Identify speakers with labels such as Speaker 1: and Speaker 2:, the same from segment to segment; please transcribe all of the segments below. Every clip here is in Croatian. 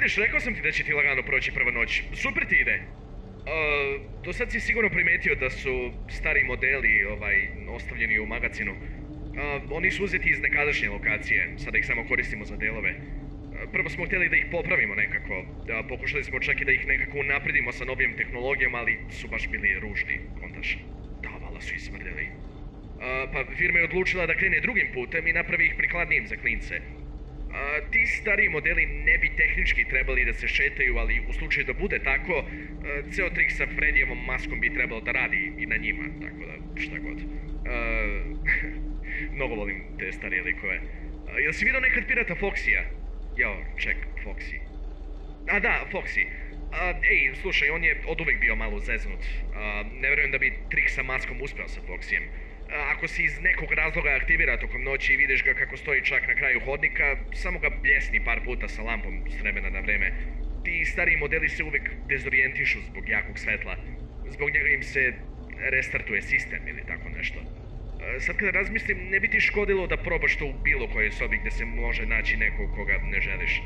Speaker 1: Vidiš, rekao sam ti da će ti lagano proći prva noć. Super ti ide. Do sad si sigurno primetio da su stari modeli, ostavljeni u magazinu. Oni su uzeti iz nekadašnje lokacije, sada ih samo koristimo za delove. Prvo smo htjeli da ih popravimo nekako, pokušali smo čak i da ih nekako unapredimo sa novijom tehnologijom, ali su baš bili ružni, kontaš. Da, vala su ih smrdljeli. Pa firma je odlučila da krene drugim putem i napravi ih prikladnijim za klince. Ti stariji modeli ne bi tehnički trebali da se šetaju, ali u slučaju da bude tako, ceo trik sa Freddyjevom maskom bi trebalo da radi i na njima, tako da šta god. Mnogo volim te starije likove. Jel si vidio nekad pirata Foxija? Jao, ček, Foxy. A da, Foxy. Ej, slušaj, on je oduvek bio malo zeznut. Ne vjerujem da bi trik sa maskom uspeo sa Foxyjem. Ako si iz nekog razloga aktivira tokom noći i vidiš ga kako stoji čak na kraju hodnika, samo ga bljesni par puta sa lampom s vremena na vreme. Ti stariji modeli se uvek dezorijentišu zbog jakog svetla. Zbog njega im se restartuje sistem ili tako nešto. Sad kada razmislim, ne bi ti škodilo da probaš to u bilo kojoj sobi gdje se može naći neko koga ne želiš.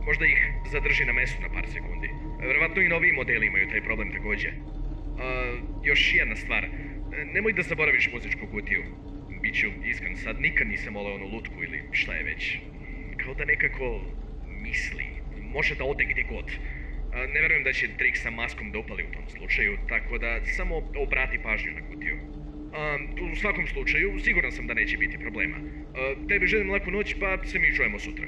Speaker 1: Možda ih zadrži na mestu na par sekundi. Vjerovatno i noviji modeli imaju taj problem također. Još jedna stvar. Nemoj da zaboraviš muzičku kutiju. Biću iskren, sad nikad nisam voleo onu lutku ili šta je već. Kao da nekako misli. Može da ode gdje god. Ne vjerujem da će trik sa maskom da upali u tom slučaju, tako da samo obrati pažnju na kutiju. U svakom slučaju, siguran sam da neće biti problema. Tebi želim laku noć, pa se mi čujemo sutra.